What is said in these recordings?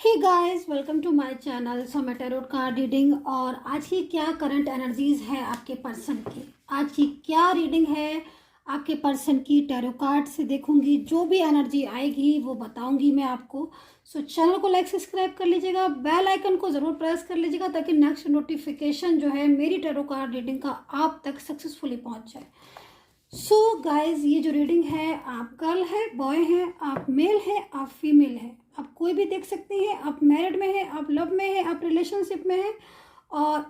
Hey guys, welcome to my channel. So मैं tarot card reading और आज की क्या करंट एनर्जीज है आपके पर्सन की, आज की क्या रीडिंग है आपके पर्सन की, टैरो कार्ड से देखूंगी। जो भी एनर्जी आएगी वो बताऊंगी मैं आपको। सो चैनल को लाइक सब्सक्राइब कर लीजिएगा, बेल आइकन को ज़रूर प्रेस कर लीजिएगा ताकि नेक्स्ट नोटिफिकेशन जो है मेरी टैरो कार्ड रीडिंग का आप तक सक्सेसफुली पहुंच जाए। सो गाइज, ये जो रीडिंग है, आप गर्ल है, बॉय है, आप मेल है, आप फीमेल है, आप कोई भी देख सकते हैं। आप मैरिड में हैं, आप लव में हैं, आप रिलेशनशिप में हैं और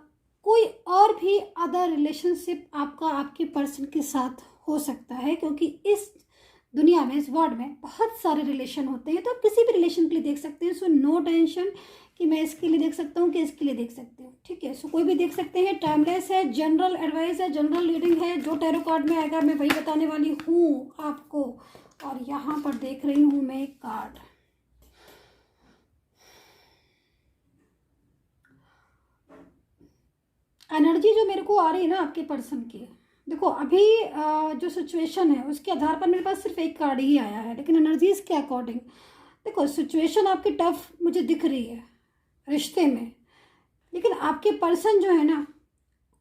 कोई और भी अदर रिलेशनशिप आपका आपके पर्सन के साथ हो सकता है, क्योंकि इस दुनिया में, इस वर्ल्ड में बहुत सारे रिलेशन होते हैं। तो आप किसी भी रिलेशन के लिए देख सकते हैं। सो नो टेंशन कि मैं इसके लिए देख सकता हूँ कि इसके लिए देख सकती हूँ, ठीक है। सो कोई भी देख सकते हैं। टाइमलेस है, जनरल एडवाइस है, जनरल रीडिंग है। जो टैरो कार्ड में आएगा मैं वही बताने वाली हूँ आपको। और यहाँ पर देख रही हूँ मैं एक कार्ड। एनर्जी जो मेरे को आ रही है ना आपके पर्सन की, देखो अभी जो सिचुएशन है उसके आधार पर मेरे पास सिर्फ एक कार्ड ही आया है, लेकिन एनर्जीज के अकॉर्डिंग देखो सिचुएशन आपकी टफ मुझे दिख रही है रिश्ते में। लेकिन आपके पर्सन जो है ना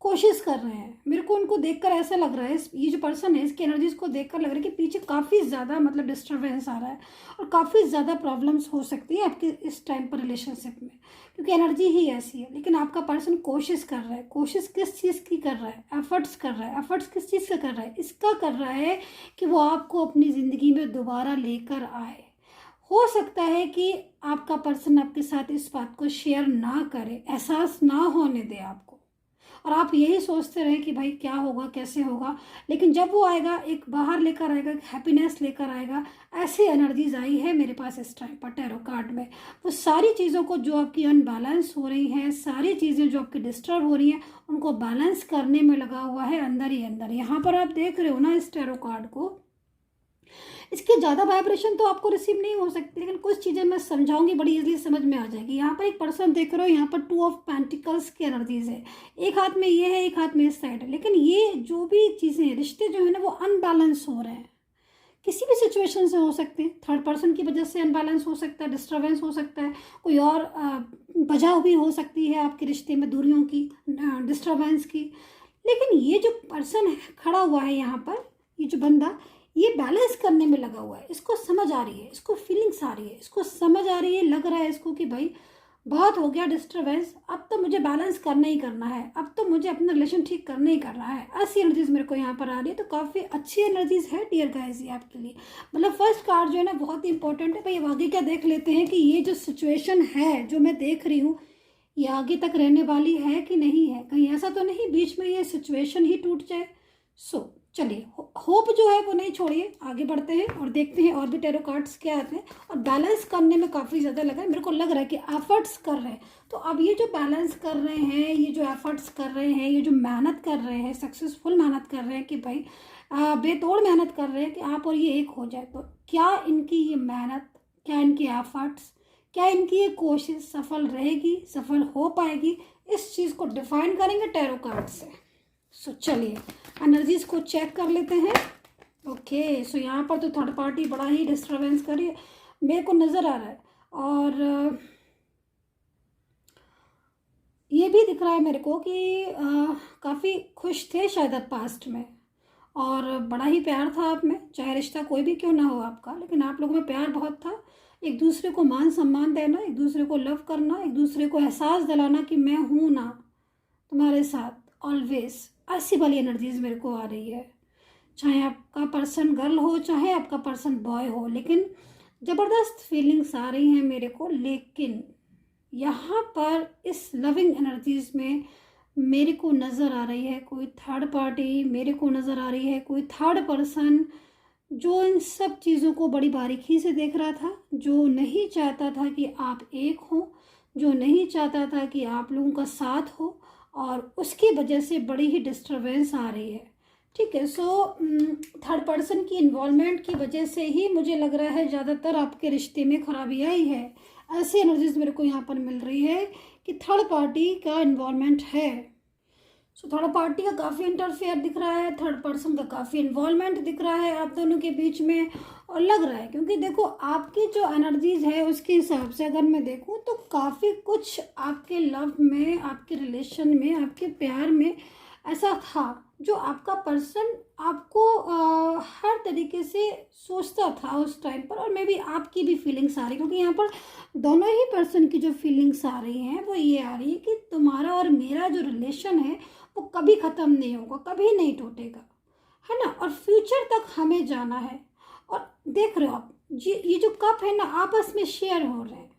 कोशिश कर रहे हैं। मेरे को उनको देखकर ऐसा लग रहा है, ये जो पर्सन है इसकी एनर्जीज को देखकर लग रहा है कि पीछे काफ़ी ज़्यादा मतलब डिस्टर्बेंस आ रहा है और काफ़ी ज़्यादा प्रॉब्लम्स हो सकती है आपके इस टाइम पर रिलेशनशिप में, क्योंकि एनर्जी ही ऐसी है। लेकिन आपका पर्सन कोशिश कर रहा है। कोशिश किस चीज़ की कर रहा है? एफर्ट्स कर रहा है। एफर्ट्स किस चीज़ का कर रहा है? इसका कर रहा है कि वो आपको अपनी ज़िंदगी में दोबारा लेकर आए। हो सकता है कि आपका पर्सन आपके साथ इस बात को शेयर ना करे, एहसास ना होने दे आपको, और आप यही सोचते रहे कि भाई क्या होगा, कैसे होगा। लेकिन जब वो आएगा, एक बाहर लेकर आएगा, एक हैप्पीनेस लेकर आएगा। ऐसी एनर्जीज आई है मेरे पास इस टाइम पर टैरो कार्ड में। वो सारी चीज़ों को जो आपकी अनबैलेंस हो रही हैं, सारी चीज़ें जो आपकी डिस्टर्ब हो रही हैं, उनको बैलेंस करने में लगा हुआ है अंदर ही अंदर। यहाँ पर आप देख रहे हो ना इस टैरो कार्ड को, इसकी ज़्यादा वाइब्रेशन तो आपको रिसीव नहीं हो सकती, लेकिन कुछ चीज़ें मैं समझाऊंगी, बड़ी इजीली समझ में आ जाएगी। यहाँ पर एक पर्सन देख रहे हो, यहाँ पर 2 ऑफ पेंटिकल्स की एनर्जीज है। एक हाथ में ये है, एक हाथ में इस साइड है। लेकिन ये जो भी चीज़ें हैं, रिश्ते जो है ना वो अनबैलेंस हो रहे हैं। किसी भी सिचुएशन से हो सकते हैं। थर्ड पर्सन की वजह से अनबैलेंस हो सकता है, डिस्टर्बेंस हो सकता है, कोई और वजह भी हो सकती है आपके रिश्ते में, दूरियों की, डिस्टर्बेंस की। लेकिन ये जो पर्सन खड़ा हुआ है यहाँ पर, ये जो बंदा, ये बैलेंस करने में लगा हुआ है। इसको समझ आ रही है, इसको फीलिंग्स आ रही है, इसको समझ आ रही है, लग रहा है इसको कि भाई बहुत हो गया डिस्टर्बेंस, अब तो मुझे बैलेंस करना ही करना है, अब तो मुझे अपना रिलेशन ठीक करना ही करना है। ऐसी एनर्जीज मेरे को यहाँ पर आ रही है। तो काफ़ी अच्छी एनर्जीज है डियर गाइस ये आपके लिए। मतलब फर्स्ट कार्ड जो है ना बहुत ही इंपॉर्टेंट है। भाई अब आगे क्या देख लेते हैं कि ये जो सिचुएशन है जो मैं देख रही हूँ, ये आगे तक रहने वाली है कि नहीं है। कहीं ऐसा तो नहीं बीच में ये सिचुएशन ही टूट जाए। सो चलिए, होप जो है वो नहीं छोड़िए, आगे बढ़ते हैं और देखते हैं और भी टैरो कार्ड्स क्या आते हैं। और बैलेंस करने में काफ़ी ज़्यादा लगा है, मेरे को लग रहा है कि एफर्ट्स कर रहे हैं। तो अब ये जो बैलेंस कर रहे हैं, ये जो एफर्ट्स कर रहे हैं, ये जो मेहनत कर रहे हैं, सक्सेसफुल मेहनत कर रहे हैं कि भाई बेतोड़ मेहनत कर रहे हैं कि आप और ये एक हो जाए, तो क्या इनकी ये मेहनत, क्या इनकी एफर्ट्स, क्या इनकी ये कोशिश सफल रहेगी, सफल हो पाएगी? इस चीज़ को डिफाइन करेंगे टैरो कार्ड से। सो चलिए एनर्जीज को चेक कर लेते हैं। ओके, सो यहाँ पर तो थर्ड पार्टी बड़ा ही डिस्टर्बेंस करी मेरे को नज़र आ रहा है। और ये भी दिख रहा है मेरे को कि काफ़ी खुश थे शायद आप पास्ट में, और बड़ा ही प्यार था आप में, चाहे रिश्ता कोई भी क्यों ना हो आपका, लेकिन आप लोगों में प्यार बहुत था। एक दूसरे को मान सम्मान देना, एक दूसरे को लव करना, एक दूसरे को एहसास दिलाना कि मैं हूँ ना तुम्हारे साथ ऑलवेज। ऐसी वाली एनर्जीज मेरे को आ रही है। चाहे आपका पर्सन गर्ल हो, चाहे आपका पर्सन बॉय हो, लेकिन ज़बरदस्त फीलिंग्स आ रही हैं मेरे को। लेकिन यहाँ पर इस लविंग एनर्जीज में मेरे को नज़र आ रही है कोई थर्ड पार्टी, मेरे को नज़र आ रही है कोई थर्ड पर्सन जो इन सब चीज़ों को बड़ी बारीकी से देख रहा था, जो नहीं चाहता था कि आप एक हो, जो नहीं चाहता था कि आप लोगों का साथ हो, और उसकी वजह से बड़ी ही डिस्टर्बेंस आ रही है। ठीक है, सो थर्ड पर्सन की इन्वॉल्वमेंट की वजह से ही मुझे लग रहा है ज़्यादातर आपके रिश्ते में खराबी आई है। ऐसी एनर्जीज मेरे को यहाँ पर मिल रही है कि थर्ड पार्टी का इन्वॉल्वमेंट है। सो थर्ड पार्टी का काफ़ी इंटरफेयर दिख रहा है, थर्ड पर्सन का काफ़ी इन्वॉल्वमेंट दिख रहा है आप दोनों के बीच में। और लग रहा है, क्योंकि देखो आपकी जो एनर्जीज है उसके हिसाब से अगर मैं देखूँ तो काफ़ी कुछ आपके लव में, आपके रिलेशन में, आपके प्यार में ऐसा था जो आपका पर्सन आपको हर तरीके से सोचता था उस टाइम पर। और मे बी आपकी भी फीलिंग्स आ रही, क्योंकि यहाँ पर दोनों ही पर्सन की जो फीलिंग्स आ रही हैं वो ये आ रही है कि तुम्हारा और मेरा जो रिलेशन है वो कभी ख़त्म नहीं होगा, कभी नहीं टूटेगा, है ना। और फ्यूचर तक हमें जाना है। और देख रहे हो आप ये जो कप है ना, आपस में शेयर हो रहे हैं,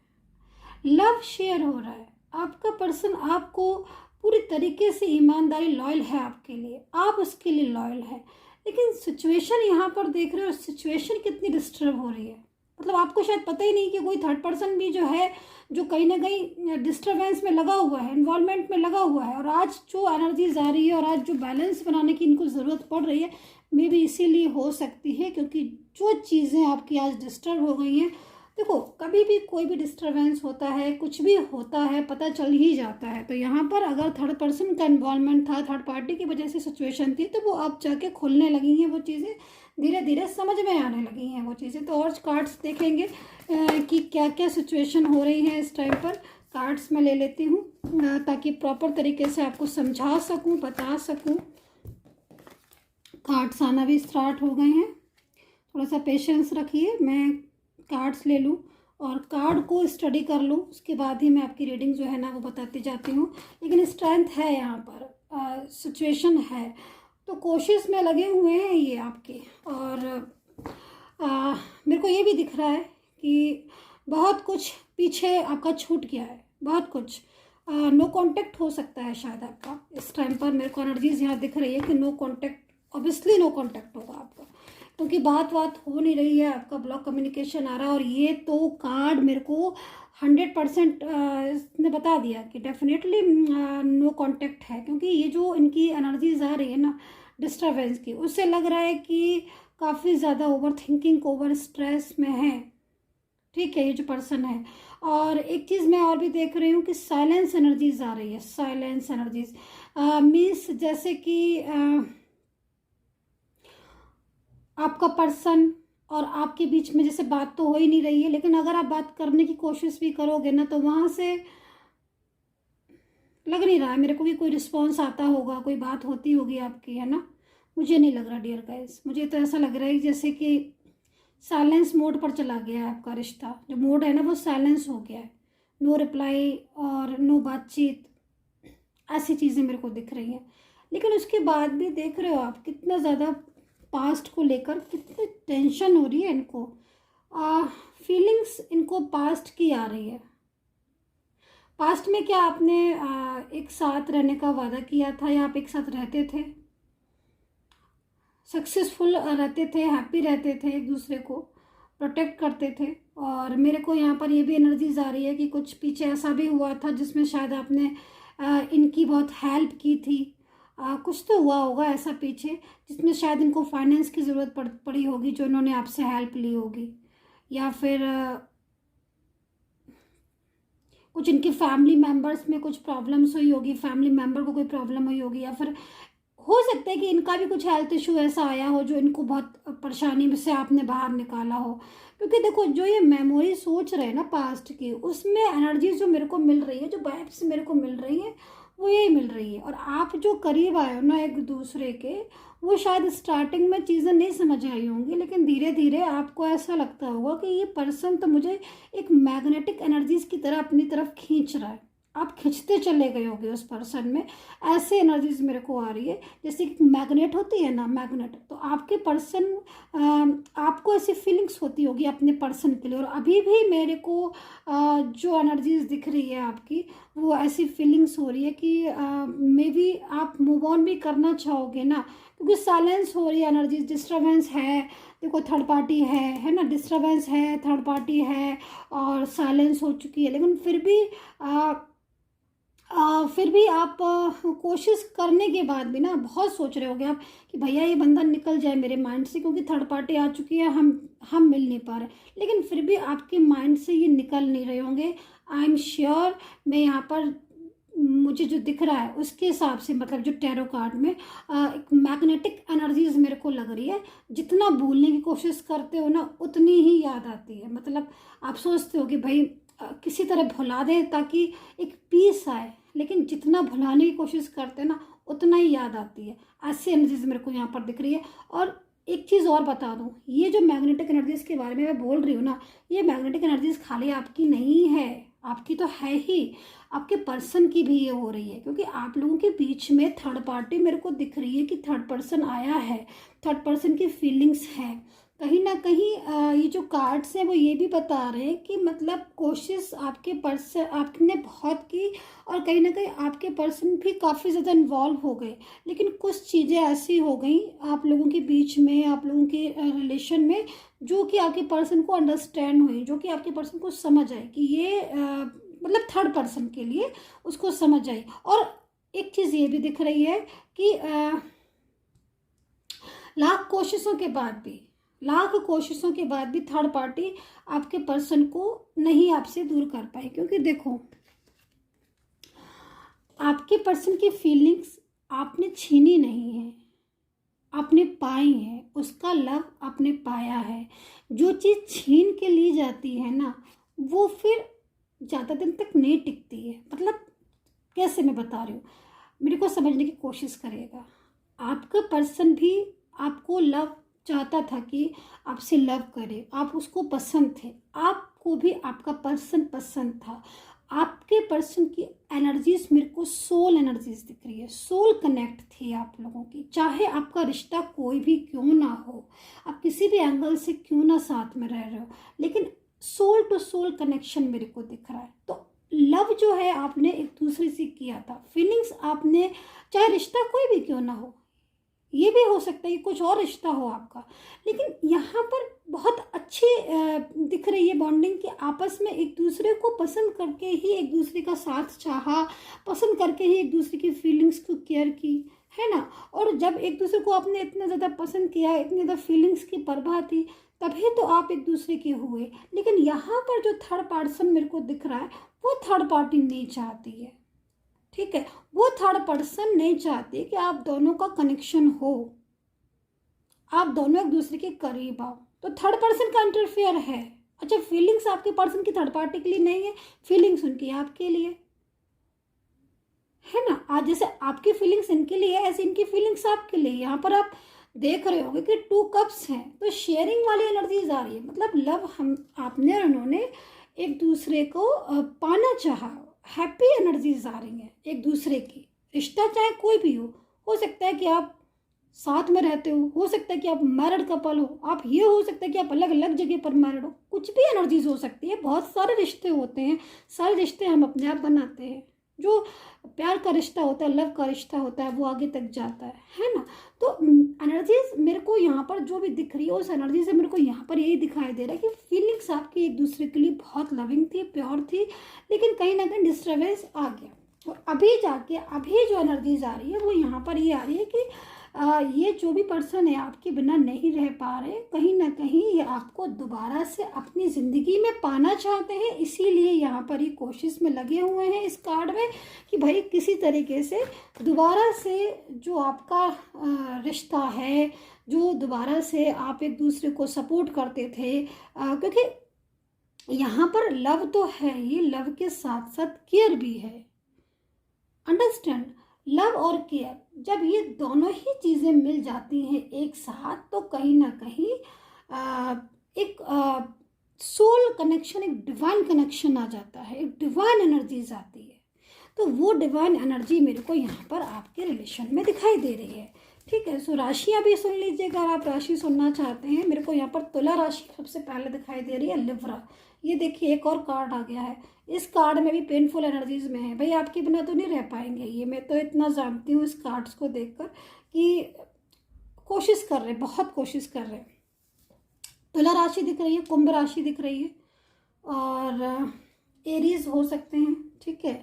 लव शेयर हो रहा है। आपका पर्सन आपको पूरी तरीके से ईमानदारी लॉयल है आपके लिए, आप उसके लिए लॉयल है। लेकिन सिचुएशन यहाँ पर देख रहे हो, सिचुएशन कितनी डिस्टर्ब हो रही है। मतलब आपको शायद पता ही नहीं कि कोई थर्ड पर्सन भी जो है, जो कहीं ना कहीं डिस्टर्बेंस में लगा हुआ है, इन्वॉल्वमेंट में लगा हुआ है। और आज जो एनर्जीज आ रही है और आज जो बैलेंस बनाने की इनको ज़रूरत पड़ रही है, मे बी इसीलिए हो सकती है, क्योंकि जो चीज़ें आपकी आज डिस्टर्ब हो गई हैं। देखो कभी भी कोई भी डिस्टरबेंस होता है, कुछ भी होता है, पता चल ही जाता है। तो यहाँ पर अगर थर्ड पर्सन का इन्वॉल्वमेंट था, थर्ड पार्टी की वजह से सिचुएशन थी, तो वो अब जाके खुलने लगी हैं, वो चीज़ें धीरे धीरे समझ में आने लगी हैं वो चीज़ें। तो और कार्ड्स देखेंगे कि क्या क्या सिचुएशन हो रही है इस टाइम पर। कार्ड्स मैं ले लेती हूँ ताकि प्रॉपर तरीके से आपको समझा सकूँ, बता सकूँ। कार्ड्स आना भी स्टार्ट हो गए हैं, थोड़ा सा पेशेंस रखिए, मैं कार्ड्स ले लूँ और कार्ड को स्टडी कर लूँ, उसके बाद ही मैं आपकी रीडिंग जो है ना वो बताती जाती हूँ। लेकिन स्ट्रेंथ है यहाँ पर, सिचुएशन है, तो कोशिश में लगे हुए हैं ये आपके। और मेरे को ये भी दिख रहा है कि बहुत कुछ पीछे आपका छूट गया है, बहुत कुछ। नो कांटेक्ट हो सकता है शायद आपका इस टाइम पर। मेरे को एनर्जीज यहाँ दिख रही है कि no contact, obviously no contact होगा आपका, क्योंकि बात हो नहीं रही है, आपका ब्लॉक कम्युनिकेशन आ रहा है। और ये तो कार्ड मेरे को 100% इसने बता दिया कि डेफिनेटली नो कांटेक्ट है, क्योंकि ये जो इनकी एनर्जीज आ रही है ना डिस्टर्बेंस की, उससे लग रहा है कि काफ़ी ज़्यादा ओवर थिंकिंग, ओवर स्ट्रेस में है। ठीक है, ये जो पर्सन है। और एक चीज़ मैं और भी देख रही हूँ कि साइलेंस एनर्जीज आ रही है, साइलेंस एनर्जीज मीन्स जैसे कि आपका पर्सन और आपके बीच में जैसे बात तो हो ही नहीं रही है, लेकिन अगर आप बात करने की कोशिश भी करोगे ना, तो वहाँ से लग नहीं रहा है मेरे को कि कोई रिस्पॉन्स आता होगा, कोई बात होती होगी आपकी, है ना। मुझे नहीं लग रहा डियर गाइस, मुझे तो ऐसा लग रहा है जैसे कि साइलेंस मोड पर चला गया है आपका रिश्ता। जो मोड है ना वो साइलेंस हो गया है, नो रिप्लाई और नो बातचीत, ऐसी चीज़ें मेरे को दिख रही हैं। लेकिन उसके बाद भी देख रहे हो आप कितना ज़्यादा पास्ट को लेकर कितनी टेंशन हो रही है इनको, फीलिंग्स इनको पास्ट की आ रही है। पास्ट में क्या आपने एक साथ रहने का वादा किया था, या आप एक साथ रहते थे, सक्सेसफुल रहते थे, हैप्पी रहते थे, एक दूसरे को प्रोटेक्ट करते थे। और मेरे को यहाँ पर ये भी एनर्जीज आ रही है कि कुछ पीछे ऐसा भी हुआ था जिसमें शायद आपने इनकी बहुत हेल्प की थी। कुछ तो हुआ होगा ऐसा पीछे जिसमें शायद इनको फाइनेंस की ज़रूरत पड़ी होगी, जो इन्होंने आपसे हेल्प ली होगी। या फिर कुछ इनके फैमिली मेम्बर्स में कुछ प्रॉब्लम्स हुई होगी, फैमिली मेम्बर को कोई प्रॉब्लम हुई होगी। या फिर हो सकता है कि इनका भी कुछ हेल्थ इशू ऐसा आया हो जो इनको बहुत परेशानी में से आपने बाहर निकाला हो। क्योंकि देखो जो ये मेमोरी सोच रहे हैं ना पास्ट की, उसमें एनर्जी जो मेरे को मिल रही है, जो वाइब्स मेरे को मिल रही है, वो यही मिल रही है। और आप जो करीब आए हो ना एक दूसरे के, वो शायद स्टार्टिंग में चीज़ें नहीं समझ आई होंगी, लेकिन धीरे धीरे आपको ऐसा लगता होगा कि ये पर्सन तो मुझे एक मैग्नेटिक एनर्जीज की तरह अपनी तरफ खींच रहा है। आप खिंचते चले गए होगे उस पर्सन में, ऐसे एनर्जीज मेरे को आ रही है जैसे कि मैग्नेट होती है ना, मैग्नेट। तो आपके पर्सन, आपको ऐसी फीलिंग्स होती होगी अपने पर्सन के लिए। और अभी भी मेरे को जो एनर्जीज दिख रही है आपकी, वो ऐसी फीलिंग्स हो रही है कि मे बी आप मूव ऑन भी करना चाहोगे ना, क्योंकि साइलेंस हो रही है एनर्जीज, डिस्टर्बेंस है। देखो थर्ड पार्टी है ना, डिस्टर्बेंस है, थर्ड पार्टी है और साइलेंस हो चुकी है। लेकिन फिर भी आप कोशिश करने के बाद भी ना बहुत सोच रहे होगे आप कि भैया ये बंधन निकल जाए मेरे माइंड से, क्योंकि थर्ड पार्टी आ चुकी है, हम मिल नहीं पा रहे। लेकिन फिर भी आपके माइंड से ये निकल नहीं रहे होंगे। आई एम श्योर, मैं यहाँ पर मुझे जो दिख रहा है उसके हिसाब से, मतलब जो टैरो कार्ड में एक मैग्नेटिक एनर्जीज मेरे को लग रही है। जितना भूलने की कोशिश करते हो ना उतनी ही याद आती है। मतलब आप सोचते हो कि भाई किसी तरह भुला दें ताकि एक पीस आए, लेकिन जितना भुलाने की कोशिश करते हैं ना उतना ही याद आती है। ऐसी एनर्जीज मेरे को यहाँ पर दिख रही है। और एक चीज़ और बता दूँ, ये जो मैग्नेटिक एनर्जीज के बारे में मैं बोल रही हूँ ना, ये मैग्नेटिक एनर्जीज खाली आपकी नहीं है, आपकी तो है ही, आपके पर्सन की भी ये हो रही है। क्योंकि आप लोगों के बीच में थर्ड पार्टी मेरे को दिख रही है कि थर्ड पर्सन आया है, थर्ड पर्सन की फीलिंग्स है। कहीं ना कहीं ये जो कार्ड्स हैं वो ये भी बता रहे हैं कि मतलब कोशिश आपके पर्सन आपने बहुत की, और कहीं ना कहीं आपके पर्सन भी काफ़ी ज़्यादा इन्वॉल्व हो गए। लेकिन कुछ चीज़ें ऐसी हो गई आप लोगों के बीच में, आप लोगों के रिलेशन में, जो कि आपके पर्सन को अंडरस्टैंड हुई, जो कि आपके पर्सन को समझ आए कि ये मतलब थर्ड पर्सन के लिए उसको समझ आई। और एक चीज़ ये भी दिख रही है कि लाख कोशिशों के बाद भी, लाख कोशिशों के बाद भी थर्ड पार्टी आपके पर्सन को नहीं आपसे दूर कर पाई। क्योंकि देखो, आपके पर्सन की फीलिंग्स आपने छीनी नहीं है, आपने पाई है, उसका लव आपने पाया है। जो चीज़ छीन के ली जाती है ना वो फिर ज़्यादा दिन तक नहीं टिकती है। मतलब कैसे मैं बता रही हूँ, मेरे को समझने की कोशिश करिएगा। आपका पर्सन भी आपको लव चाहता था कि आपसे लव करे, आप उसको पसंद थे, आपको भी आपका पर्सन पसंद था। आपके पर्सन की एनर्जीज मेरे को सोल एनर्जीज दिख रही है, सोल कनेक्ट थी आप लोगों की। चाहे आपका रिश्ता कोई भी क्यों ना हो, आप किसी भी एंगल से क्यों ना साथ में रह रहे हो, लेकिन सोल टू सोल कनेक्शन मेरे को दिख रहा है। तो लव जो है आपने एक दूसरे से किया था, फीलिंग्स आपने, चाहे रिश्ता कोई भी क्यों ना हो, ये भी हो सकता है कि कुछ और रिश्ता हो आपका, लेकिन यहाँ पर बहुत अच्छी दिख रही है बॉन्डिंग कि आपस में एक दूसरे को पसंद करके ही एक दूसरे का साथ चाहा, पसंद करके ही एक दूसरे की फीलिंग्स को केयर की, है ना। और जब एक दूसरे को आपने इतना ज़्यादा पसंद किया, इतनी ज़्यादा फीलिंग्स की परवाह थी, तभी तो आप एक दूसरे के हुए। लेकिन यहाँ पर जो थर्ड पर्सन मेरे को दिख रहा है वो थर्ड पार्टी नहीं चाहती है, ठीक है। वो थर्ड पर्सन नहीं चाहती कि आप दोनों का कनेक्शन हो, आप दोनों एक दूसरे के करीब आओ। तो थर्ड पर्सन का इंटरफेयर है। अच्छा, फीलिंग्स आपके पर्सन की थर्ड पार्टी के लिए नहीं है, फीलिंग्स उनकी आपके लिए है ना। आज जैसे आपकी फीलिंग्स इनके लिए है, ऐसे इनकी फीलिंग्स आपके लिए। यहाँ पर आप देख रहे होंगे कि 2 कप्स हैं, तो शेयरिंग वाली एनर्जीज आ रही है। मतलब लव हम आपने और उन्होंने एक दूसरे को पाना चाहा, हैप्पी एनर्जीज आ रही हैं एक दूसरे की। रिश्ता चाहे कोई भी हो सकता है कि आप साथ में रहते हो सकता है कि आप मैरिड कपल हो, आप ये हो सकता है कि आप अलग अलग जगह पर मैरिड हो, कुछ भी एनर्जीज हो सकती है। बहुत सारे रिश्ते होते हैं, सारे रिश्ते हम अपने आप बनाते हैं। जो प्यार का रिश्ता होता है, लव का रिश्ता होता है, वो आगे तक जाता है ना। तो एनर्जीज मेरे को यहाँ पर जो भी दिख रही है, उस एनर्जी से मेरे को यहाँ पर यही दिखाई दे रहा है कि फीलिंग्स आपकी एक दूसरे के लिए बहुत लविंग थी, प्योर थी, लेकिन कहीं ना कहीं डिस्टर्बेंस आ गया। और अभी जाके अभी जो एनर्जीज आ रही है वो यहाँ पर ये आ रही है कि ये जो भी पर्सन है आपके बिना नहीं रह पा रहे, कहीं ना कहीं ये आपको दोबारा से अपनी ज़िंदगी में पाना चाहते हैं। इसीलिए यहाँ पर ये कोशिश में लगे हुए हैं इस कार्ड में कि भाई किसी तरीके से दोबारा से जो आपका रिश्ता है, जो दोबारा से आप एक दूसरे को सपोर्ट करते थे, क्योंकि यहाँ पर लव तो है, ये लव के साथ साथ केयर भी है। अंडरस्टैंड, लव और केयर जब ये दोनों ही चीज़ें मिल जाती हैं एक साथ, तो कहीं ना कहीं एक सोल कनेक्शन, एक डिवाइन कनेक्शन आ जाता है, एक डिवाइन एनर्जीज आती है। तो वो डिवाइन एनर्जी मेरे को यहाँ पर आपके रिलेशन में दिखाई दे रही है, ठीक है। सो राशियाँ भी सुन लीजिएगा, अगर आप राशि सुनना चाहते हैं। मेरे को यहाँ पर तुला राशि सबसे पहले दिखाई दे रही है, लिब्रा। ये देखिए एक और कार्ड आ गया है, इस कार्ड में भी पेनफुल एनर्जीज में है। भाई आपके बिना तो नहीं रह पाएंगे, ये मैं तो इतना जानती हूँ इस कार्ड्स को देखकर कि कोशिश कर रहे, बहुत कोशिश कर रहे। तुला राशि दिख रही है, कुंभ राशि दिख रही है, और एरीज हो सकते हैं, ठीक है।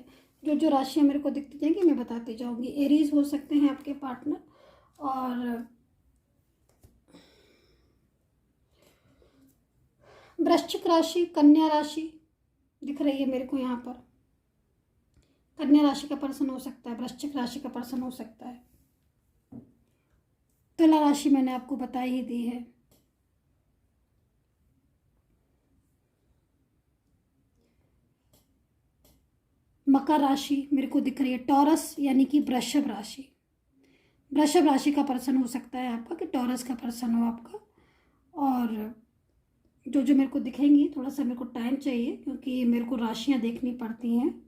जो जो राशियाँ मेरे को दिखती जाएंगी मैं बताती जाऊँगी। एरीज हो सकते हैं आपके पार्टनर, और वृश्चिक राशि, कन्या राशि दिख रही है मेरे को यहाँ पर। कन्या राशि का पर्सन हो सकता है, वृश्चिक राशि का पर्सन हो सकता है। तुला राशि मैंने आपको बता ही दी है। मकर राशि मेरे को दिख रही है, टॉरस यानी कि वृषभ राशि। वृषभ राशि का पर्सन हो सकता है आपका, कि टॉरस का पर्सन हो आपका। और जो जो मेरे को दिखेंगी, थोड़ा सा मेरे को टाइम चाहिए क्योंकि मेरे को राशियां देखनी पड़ती हैं।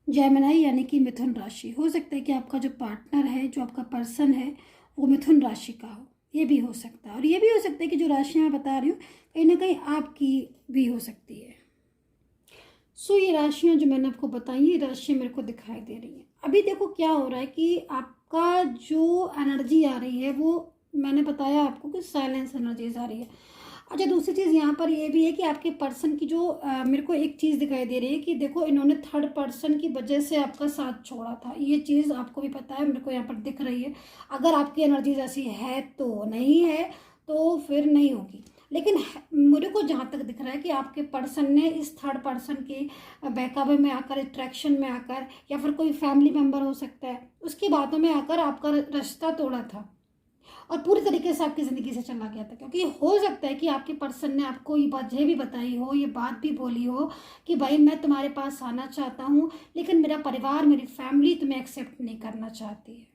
जेमिनी यानी कि मिथुन राशि। हो सकता है कि आपका जो पार्टनर है, जो आपका पर्सन है, वो मिथुन राशि का हो, ये भी हो सकता है। और ये भी हो सकता है कि जो राशियां मैं बता रही हूँ कहीं ना कहीं आपकी भी हो सकती है। सो ये राशियां जो मैंने आपको बताई, ये राशियां मेरे को दिखाई दे रही हैं। अभी देखो क्या हो रहा है कि आपका जो एनर्जी आ रही है वो मैंने बताया आपको कि साइलेंस एनर्जीज आ रही है। अच्छा, दूसरी चीज़ यहाँ पर ये भी है कि आपके पर्सन की जो मेरे को एक चीज़ दिखाई दे रही है कि देखो इन्होंने थर्ड पर्सन की वजह से आपका साथ छोड़ा था। ये चीज़ आपको भी पता है, मेरे को यहाँ पर दिख रही है। अगर आपकी एनर्जीज ऐसी है तो नहीं है, तो फिर नहीं होगी। लेकिन मेरे को जहाँ तक दिख रहा है कि आपके पर्सन ने इस थर्ड पर्सन के बहकावे में आकर, अट्रैक्शन में आकर, या फिर कोई फैमिली मेम्बर हो सकता है, उसकी बातों में आकर आपका रिश्ता तोड़ा था और पूरी तरीके से आपकी ज़िंदगी से चला गया था। क्योंकि हो सकता है कि आपके पर्सन ने आपको ये बात भी बताई हो, ये बात भी बोली हो कि भाई मैं तुम्हारे पास आना चाहता हूँ, लेकिन मेरा परिवार, मेरी फैमिली तुम्हें एक्सेप्ट नहीं करना चाहती है।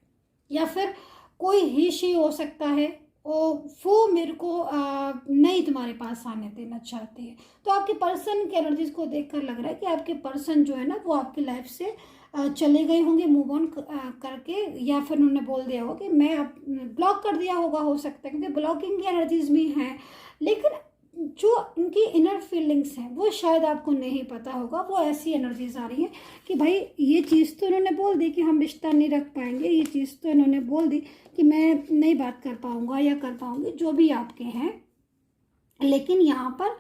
या फिर कोई ही शी हो सकता है वो मेरे को नहीं तुम्हारे पास आने देना चाहती है। तो आपके पर्सन के एनर्जीज को देखकर लग रहा है कि आपके पर्सन जो है ना, वो आपकी लाइफ से चले गए होंगे मूव ऑन करके, या फिर उन्होंने बोल दिया होगा कि मैं अब ब्लॉक कर दिया होगा, हो सकता है, क्योंकि ब्लॉकिंग की एनर्जीज भी हैं। लेकिन जो उनकी इनर फीलिंग्स हैं वो शायद आपको नहीं पता होगा। वो ऐसी एनर्जीज आ रही है कि भाई ये चीज़ तो इन्होंने बोल दी कि हम रिश्ता नहीं रख पाएंगे, ये चीज़ तो इन्होंने बोल दी कि मैं नहीं बात कर पाऊंगा या कर पाऊंगी, जो भी आपके हैं। लेकिन यहाँ पर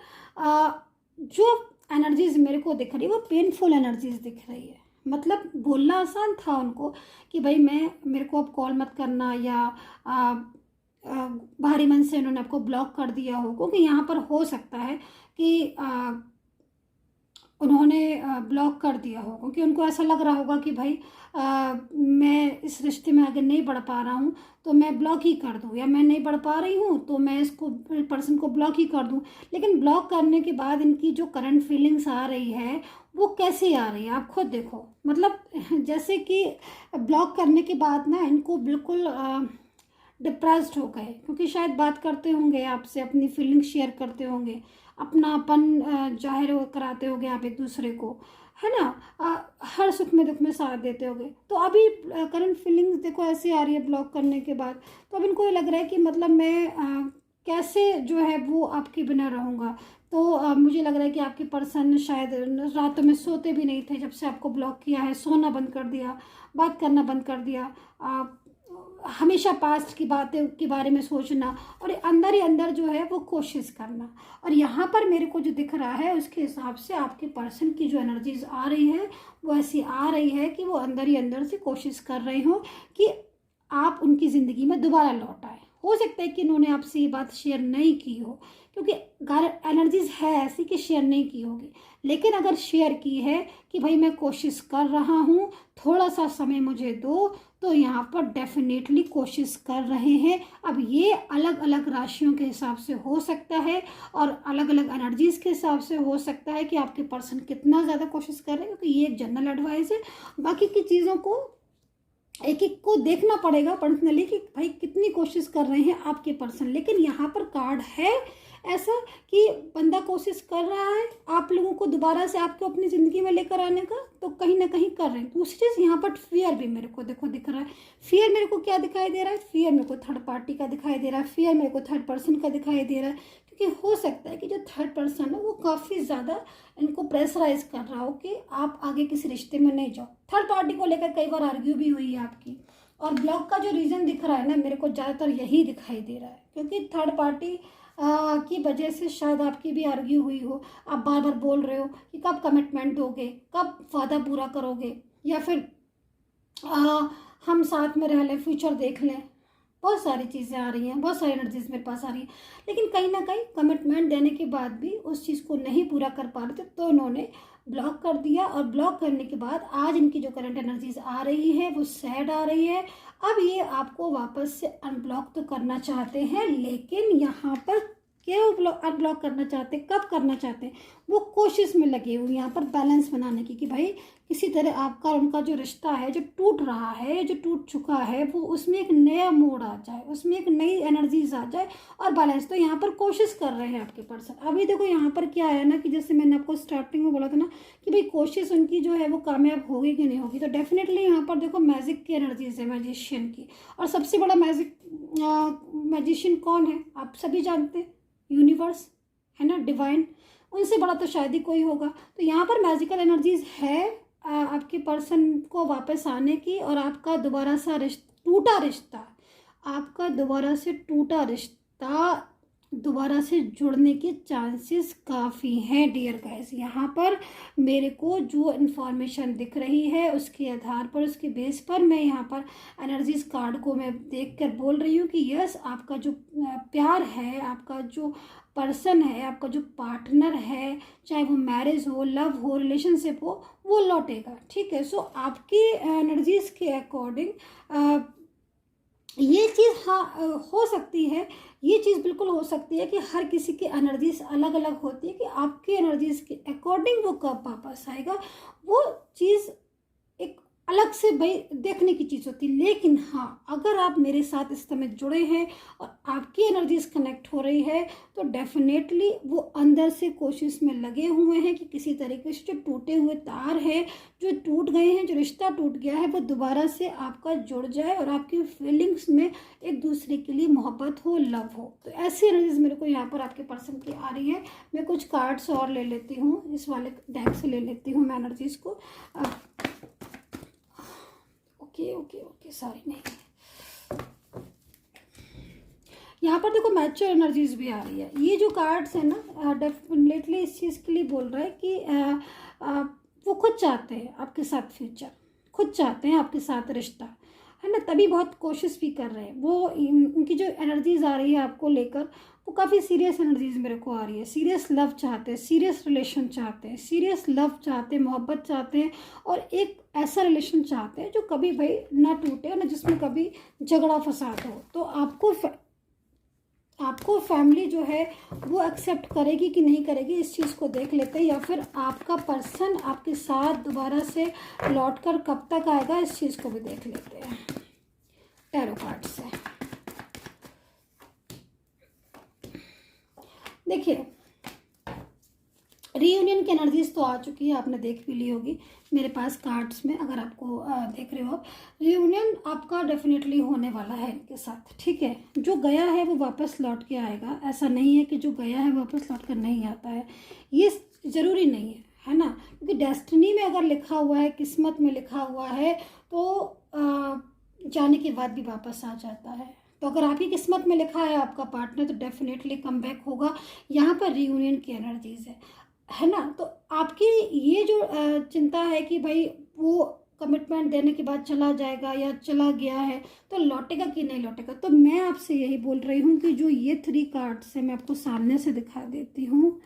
जो एनर्जीज मेरे को दिख रही है वो पेनफुल एनर्जीज दिख रही है। मतलब बोलना आसान था उनको कि भाई मेरे को अब कॉल मत करना, या भारी मन से उन्होंने आपको ब्लॉक कर दिया हो। क्योंकि यहाँ पर हो सकता है कि उन्होंने ब्लॉक कर दिया हो क्योंकि उनको ऐसा लग रहा होगा कि भाई मैं इस रिश्ते में आगे नहीं बढ़ पा रहा हूँ तो मैं ब्लॉक ही कर दूँ, या मैं नहीं बढ़ पा रही हूँ तो मैं इसको पर्सन को ब्लॉक ही कर दूँ। लेकिन ब्लॉक करने के बाद इनकी जो करंट फीलिंग्स आ रही है वो कैसे आ रही है आप खुद देखो। मतलब जैसे कि ब्लॉक करने के बाद ना इनको बिल्कुल डिप्रेस्ड हो गए, क्योंकि शायद बात करते होंगे आपसे, अपनी फीलिंग शेयर करते होंगे, अपनापन जाहिर कराते होंगे आप एक दूसरे को, है ना। हर सुख में दुख में साथ देते होंगे। तो अभी करंट फीलिंग्स देखो ऐसी आ रही है ब्लॉक करने के बाद। तो अब इनको ये लग रहा है कि मतलब मैं कैसे जो है वो आपके बिना रहूँगा। तो मुझे लग रहा है कि आपके पर्सन शायद रातों में सोते भी नहीं थे जब से आपको ब्लॉक किया है, सोना बंद कर दिया, बात करना बंद कर दिया, हमेशा पास्ट की बातें के बारे में सोचना, और अंदर ही अंदर जो है वो कोशिश करना। और यहाँ पर मेरे को जो दिख रहा है उसके हिसाब से आपके पर्सन की जो एनर्जीज आ रही है वो ऐसी आ रही है कि वो अंदर ही अंदर से कोशिश कर रहे हो कि आप उनकी ज़िंदगी में दोबारा लौट आए। हो सकता है कि इन्होंने आपसे ये बात शेयर नहीं की हो, क्योंकि एनर्जीज है ऐसी कि शेयर नहीं की होगी। लेकिन अगर शेयर की है कि भाई मैं कोशिश कर रहा हूँ, थोड़ा सा समय मुझे दो, तो यहाँ पर डेफिनेटली कोशिश कर रहे हैं। अब ये अलग अलग राशियों के हिसाब से हो सकता है और अलग अलग एनर्जीज के हिसाब से हो सकता है कि आपके पर्सन कितना ज़्यादा कोशिश कर रहे हैं, क्योंकि ये एक जनरल एडवाइस है। बाकी की चीज़ों को एक एक को देखना पड़ेगा पर्सनली कि भाई कितनी कोशिश कर रहे हैं आपके पर्सन। लेकिन यहाँ पर कार्ड है ऐसा कि बंदा कोशिश कर रहा है आप लोगों को दोबारा से आपको अपनी ज़िंदगी में लेकर आने का, तो कहीं ना कहीं कर रहे हैं। दूसरी चीज़ यहाँ पर फियर भी मेरे को देखो दिख रहा है। फियर मेरे को क्या दिखाई दे रहा है, फियर मेरे को थर्ड पार्टी का दिखाई दे रहा है, फियर मेरे को थर्ड पर्सन का दिखाई दे रहा है। क्योंकि हो सकता है कि जो थर्ड पर्सन है वो काफ़ी ज़्यादा इनको प्रेशराइज कर रहा हो कि आप आगे किसी रिश्ते में नहीं जाओ। थर्ड पार्टी को लेकर कई बार आर्ग्यू भी हुई है आपकी। और ब्लॉक का जो रीज़न दिख रहा है ना, मेरे को ज़्यादातर यही दिखाई दे रहा है, क्योंकि थर्ड पार्टी की वजह से शायद आपकी भी आर्ग्यू हुई हो। आप बार बार बोल रहे हो कि कब कमिटमेंट दोगे, कब वादा पूरा करोगे, या फिर हम साथ में रह लें, फ्यूचर देख लें। बहुत सारी चीज़ें आ रही हैं, बहुत सारी एनर्जीज मेरे पास आ रही हैं, लेकिन कहीं ना कहीं कमिटमेंट देने के बाद भी उस चीज़ को नहीं पूरा कर पा रहे थे, तो इन्होंने ब्लॉक कर दिया। और ब्लॉक करने के बाद आज इनकी जो करंट एनर्जीज आ रही है वो सैड आ रही है। अब ये आपको वापस से अनब्लॉक तो करना चाहते हैं, लेकिन यहाँ पर क्यों अनब्लॉक करना चाहते हैं, कब करना चाहते हैं, वो कोशिश में लगे हुए यहाँ पर बैलेंस बनाने की, कि भाई किसी तरह आपका और उनका जो रिश्ता है जो टूट रहा है, जो टूट चुका है, वो उसमें एक नया मोड़ आ जाए, उसमें एक नई एनर्जीज आ जाए और बैलेंस। तो यहाँ पर कोशिश कर रहे हैं आपके पर्सन। अभी देखो यहाँ पर क्या है ना, कि जैसे मैंने आपको स्टार्टिंग में बोला था ना कि भाई कोशिश उनकी जो है वो कामयाब होगी कि नहीं होगी, तो डेफिनेटली यहाँ पर देखो मैजिक की एनर्जीज है, मैजिशियन की। और सबसे बड़ा मैजिशियन कौन है, आप सभी जानते हैं, यूनिवर्स है ना, डिवाइन। उनसे बड़ा तो शायद ही कोई होगा। तो यहाँ पर मैजिकल एनर्जीज है आपके पर्सन को वापस आने की, और आपका दोबारा सा टूटा रिश्ता, आपका दोबारा से टूटा रिश्ता दोबारा से जुड़ने के चांसेस काफ़ी हैं डियर गाइस। यहाँ पर मेरे को जो इन्फॉर्मेशन दिख रही है उसके आधार पर, उसके बेस पर मैं यहाँ पर एनर्जीज कार्ड को मैं देख कर बोल रही हूँ कि यस, आपका जो प्यार है, आपका जो पर्सन है, आपका जो पार्टनर है, चाहे वो मैरिज हो, लव हो, रिलेशनशिप हो, वो लौटेगा। ठीक है। सो आपकी एनर्जीज के अकॉर्डिंग ये चीज़ हाँ हो सकती है, ये चीज़ बिल्कुल हो सकती है कि हर किसी की एनर्जीज अलग अलग होती है, कि आपकी एनर्जीज के अकॉर्डिंग वो कब वापस आएगा, वो चीज़ एक अलग से भाई देखने की चीज़ होती है। लेकिन हाँ, अगर आप मेरे साथ इस समय जुड़े हैं और आपकी एनर्जीज कनेक्ट हो रही है, तो डेफिनेटली वो अंदर से कोशिश में लगे हुए हैं कि किसी तरीके से जो टूटे हुए तार हैं, जो टूट गए हैं, जो रिश्ता टूट गया है, वो दोबारा से आपका जुड़ जाए और आपकी फीलिंग्स में एक दूसरे के लिए मोहब्बत हो, लव हो। तो ऐसी एनर्जीज मेरे को यहाँ पर आपके पर्सन की आ रही है। मैं कुछ कार्ड्स और ले लेती हूँ, इस वाले डेक से ले लेती हूँ मैं एनर्जीज को। ओके सॉरी, नहीं, यहाँ पर देखो मैच्योर एनर्जीज भी आ रही है। ये जो कार्ड्स है ना, डेफिनेटली इस चीज़ के लिए बोल रहा है कि वो खुद चाहते हैं आपके साथ फ्यूचर, खुद चाहते हैं आपके साथ रिश्ता, है ना, तभी बहुत कोशिश भी कर रहे हैं। वो उनकी जो एनर्जीज आ रही है आपको लेकर, वो काफ़ी सीरियस एनर्जीज मेरे को आ रही है। सीरियस लव चाहते हैं, सीरियस रिलेशन चाहते हैं, सीरियस लव चाहते हैं, मोहब्बत चाहते हैं, और एक ऐसा रिलेशन चाहते हैं जो कभी भाई ना टूटे और ना जिसमें कभी झगड़ा फसाद हो। तो आपको फैमिली जो है वो एक्सेप्ट करेगी कि नहीं करेगी, इस चीज़ को देख लेते हैं, या फिर आपका पर्सन आपके साथ दोबारा से लौटकर कब तक आएगा, इस चीज़ को भी देख लेते हैं टैरो कार्ड से। देखिए, रीयूनियन की एनर्जीज तो आ चुकी है, आपने देख भी ली होगी मेरे पास कार्ड्स में, अगर आपको देख रहे हो। रीयूनियन आपका डेफिनेटली होने वाला है इनके साथ। ठीक है। जो गया है वो वापस लौट के आएगा, ऐसा नहीं है कि जो गया है वापस लौट कर नहीं आता है, ये ज़रूरी नहीं है ना, क्योंकि डेस्टिनी में अगर लिखा हुआ है, किस्मत में लिखा हुआ है, तो जाने के बाद भी वापस आ जाता है। तो अगर आपकी किस्मत में लिखा है आपका पार्टनर, तो डेफिनेटली कम बैक होगा। यहाँ पर रीयूनियन की एनर्जीज है ना। तो आपकी ये जो चिंता है कि भाई वो कमिटमेंट देने के बाद चला जाएगा या चला गया है, तो लौटेगा कि नहीं लौटेगा, तो मैं आपसे यही बोल रही हूँ कि जो ये 3 कार्ड्स है, मैं आपको सामने से दिखा देती हूँ।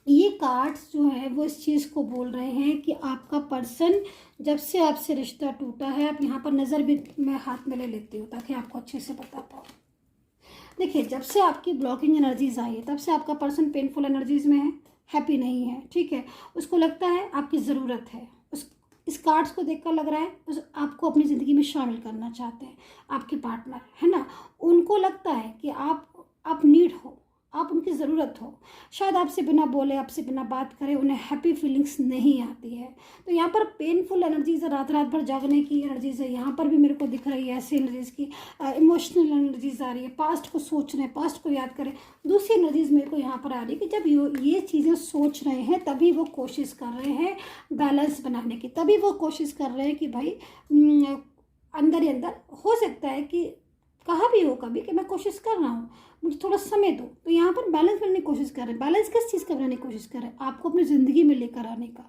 ये कार्ड्स जो है वो इस चीज़ को बोल रहे हैं कि आपका पर्सन, जब से आपसे रिश्ता टूटा है, आप यहाँ पर नज़र भी मैं हाथ में ले लेती हूँ ताकि आपको अच्छे से बता पाऊँ। देखिए, जब से आपकी ब्लॉकिंग एनर्जीज आई है, तब से आपका पर्सन पेनफुल एनर्जीज में है, हैप्पी नहीं है। ठीक है। उसको लगता है आपकी ज़रूरत है, इस कार्ड्स को देखकर लग रहा है आपको अपनी ज़िंदगी में शामिल करना चाहते हैं आपके पार्टनर, है ना। उनको लगता है कि आप नीड हो, आप उनकी ज़रूरत हो। शायद आपसे बिना बोले, आपसे बिना बात करे उन्हें हैप्पी फीलिंग्स नहीं आती है। तो यहाँ पर पेनफुल एनर्जीज है, रात रात भर जागने की एनर्जीज है, यहाँ पर भी मेरे को दिख रही है ऐसी एनर्जीज की। इमोशनल एनर्जीज आ रही है, पास्ट को सोच रहे हैं, पास्ट को याद करें। दूसरी एनर्जीज मेरे को यहाँ पर आ रही है कि जब ये चीज़ें सोच रहे हैं, तभी वो कोशिश कर रहे हैं बैलेंस बनाने की, तभी वो कोशिश कर रहे हैं कि भाई अंदर ही अंदर हो सकता है कि कहा भी हो कभी कि मैं कोशिश कर रहा हूँ, मुझे थोड़ा समय दो। तो यहाँ पर बैलेंस बनाने की कोशिश कर रहे हैं। बैलेंस किस चीज़ का बनाने की कोशिश कर रहे हैं? आपको अपनी ज़िंदगी में लेकर आने का।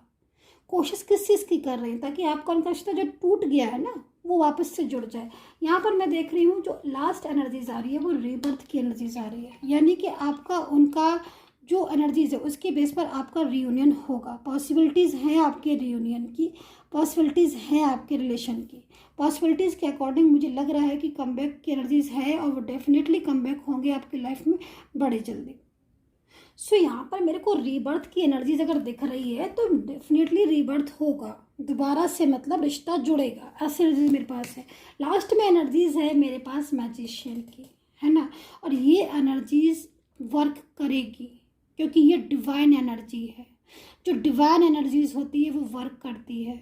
कोशिश किस चीज़ की कर रही हैं, ताकि आपका उनका रिश्ता जो टूट गया है ना वो वापस से जुड़ जाए। यहाँ पर मैं देख रही हूँ जो लास्ट एनर्जीज आ रही है वो रीबर्थ की एनर्जीज आ रही है, यानी कि आपका उनका जो एनर्जीज है उसके बेस पर आपका रियूनियन होगा। पॉसिबिलिटीज़ हैं आपके रियूनियन की, पॉसिबिलिटीज़ हैं आपके रिलेशन की। पॉसिबिलिटीज़ के अकॉर्डिंग मुझे लग रहा है कि कमबैक की एनर्जीज है और वो डेफिनेटली कमबैक होंगे आपकी लाइफ में बड़े जल्दी। सो यहाँ पर मेरे को रीबर्थ की एनर्जीज अगर दिख रही है तो डेफिनेटली रीबर्थ होगा, दोबारा से मतलब रिश्ता जुड़ेगा, ऐसी एनर्जीज मेरे पास है। लास्ट में एनर्जीज है मेरे पास मैजिशियन की, है ना, और ये एनर्जीज वर्क करेगी क्योंकि ये डिवाइन एनर्जी है। जो डिवाइन एनर्जीज होती है वो वर्क करती है,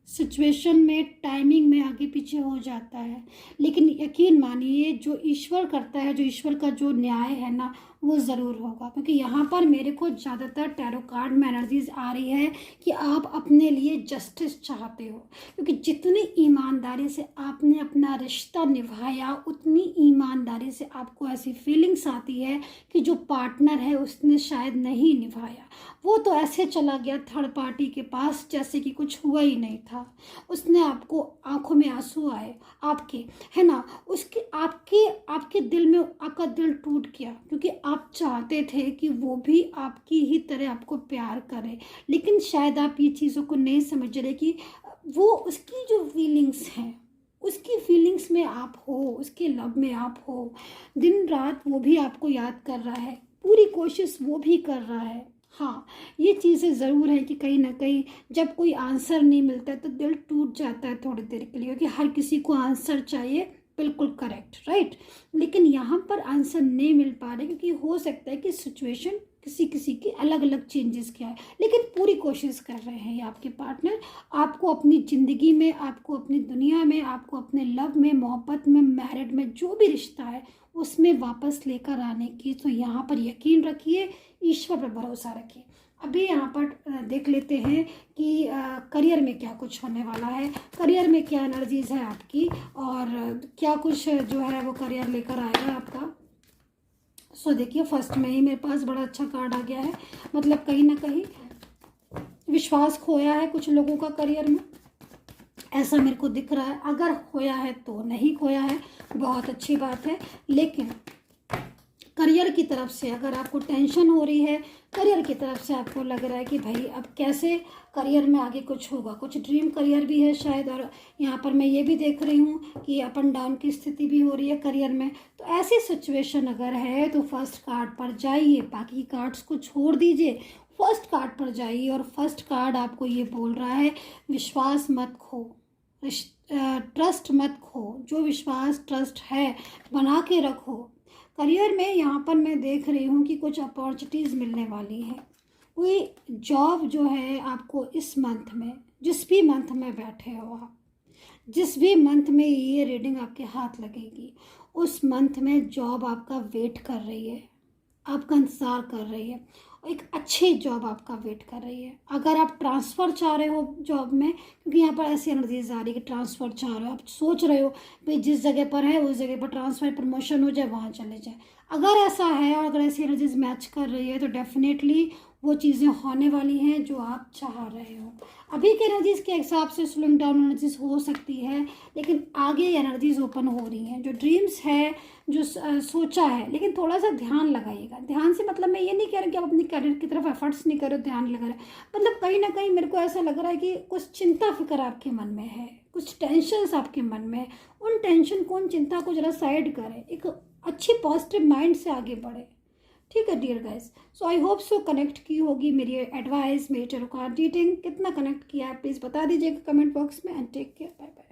सिचुएशन में टाइमिंग में आगे पीछे हो जाता है, लेकिन यकीन मानिए जो ईश्वर करता है, जो ईश्वर का जो न्याय है ना वो ज़रूर होगा। क्योंकि यहाँ पर मेरे को ज़्यादातर टैरो कार्ड में एनर्जीज आ रही है कि आप अपने लिए जस्टिस चाहते हो, क्योंकि जितनी ईमानदारी से आपने अपना रिश्ता निभाया उतनी ईमानदारी से आपको ऐसी फीलिंग्स आती है कि जो पार्टनर है उसने शायद नहीं निभाया, वो तो ऐसे चला गया थर्ड पार्टी के पास जैसे कि कुछ हुआ ही नहीं था। उसने आपको, आंखों में आंसू आए आपके, है ना, उसके आपके दिल में, आपका दिल टूट गया क्योंकि आप चाहते थे कि वो भी आपकी ही तरह आपको प्यार करे, लेकिन शायद आप ये चीज़ों को नहीं समझ रहे कि वो उसकी जो फीलिंग्स हैं, उसकी फीलिंग्स में आप हो, उसके लव में आप हो। दिन रात वो भी आपको याद कर रहा है, पूरी कोशिश वो भी कर रहा है। हाँ, ये चीज़ें ज़रूर हैं कि कहीं ना कहीं जब कोई आंसर नहीं मिलता है तो दिल टूट जाता है थोड़ी देर के लिए, क्योंकि हर किसी को आंसर चाहिए, बिल्कुल करेक्ट, राइट। लेकिन यहाँ पर आंसर नहीं मिल पा रहे क्योंकि हो सकता है कि सिचुएशन किसी किसी की अलग अलग चेंजेस क्या है, लेकिन पूरी कोशिश कर रहे हैं ये आपके पार्टनर आपको अपनी ज़िंदगी में, आपको अपनी दुनिया में, आपको अपने लव में, मोहब्बत में, मैरिड में, जो भी रिश्ता है उसमें वापस लेकर आने की। तो यहाँ पर यकीन रखिए, ईश्वर पर भरोसा रखिए। अभी यहाँ पर देख लेते हैं कि करियर में क्या कुछ होने वाला है, करियर में क्या एनर्जीज है आपकी और क्या कुछ जो है वो करियर लेकर आएगा आपका। सो देखिए, फर्स्ट में ही मेरे पास बड़ा अच्छा कार्ड आ गया है, मतलब कहीं ना कहीं विश्वास खोया है कुछ लोगों का करियर में, ऐसा मेरे को दिख रहा है। अगर खोया है तो नहीं खोया है, बहुत अच्छी बात है। लेकिन करियर की तरफ से अगर आपको टेंशन हो रही है, करियर की तरफ से आपको लग रहा है कि भाई अब कैसे करियर में आगे कुछ होगा, कुछ ड्रीम करियर भी है शायद, और यहाँ पर मैं ये भी देख रही हूँ कि अप एंड डाउन की स्थिति भी हो रही है करियर में। तो ऐसी सिचुएशन अगर है तो फर्स्ट कार्ड पर जाइए, बाकी कार्ड्स को छोड़ दीजिए, फर्स्ट कार्ड पर जाइए। और फर्स्ट कार्ड आपको ये बोल रहा है विश्वास मत खो, ट्रस्ट मत खो, जो विश्वास ट्रस्ट है बना के रखो। करियर में यहाँ पर मैं देख रही हूँ कि कुछ अपॉर्चुनिटीज़ मिलने वाली हैं, कोई जॉब जो है आपको इस मंथ में, जिस भी मंथ में बैठे हो आप, जिस भी मंथ में ये रीडिंग आपके हाथ लगेगी उस मंथ में जॉब आपका वेट कर रही है, आपका इंतज़ार कर रही है, एक अच्छी जॉब आपका वेट कर रही है। अगर आप ट्रांसफ़र चाह रहे हो जॉब में, क्योंकि यहाँ पर ऐसी एनर्जीज आ रही है कि ट्रांसफ़र चाह रहे हो, आप सोच रहे हो भाई जिस जगह पर है उस जगह पर ट्रांसफ़र, प्रमोशन हो जाए, वहाँ चले जाए। अगर ऐसा है और अगर ऐसी एनर्जीज मैच कर रही है तो डेफिनेटली वो चीज़ें होने वाली हैं जो आप चाह रहे हो। अभी के एनर्जीज़ के हिसाब से स्लोइंग डाउन एनर्जीज हो सकती है, लेकिन आगे एनर्जीज ओपन हो रही हैं। जो ड्रीम्स है, जो सोचा है, लेकिन थोड़ा सा ध्यान लगाइएगा। ध्यान से मतलब मैं ये नहीं कह रही कि आप अपनी करियर की तरफ एफर्ट्स नहीं करो, ध्यान लगा रहे, मतलब कहीं ना कहीं मेरे को ऐसा लग रहा है कि कुछ चिंता फिक्र आपके मन में है, कुछ टेंशन्स आपके मन में है। उन टेंशन को, उन चिंता को जरा साइड करें, एक अच्छी पॉजिटिव माइंड से आगे बढ़े। ठीक है dear guys, so I hope so connect की होगी मेरी एडवाइस, मेरी टैरो कार्ड रीडिंग। कितना कनेक्ट किया है प्लीज़ बता दीजिएगा कमेंट बॉक्स में। And take care, bye bye.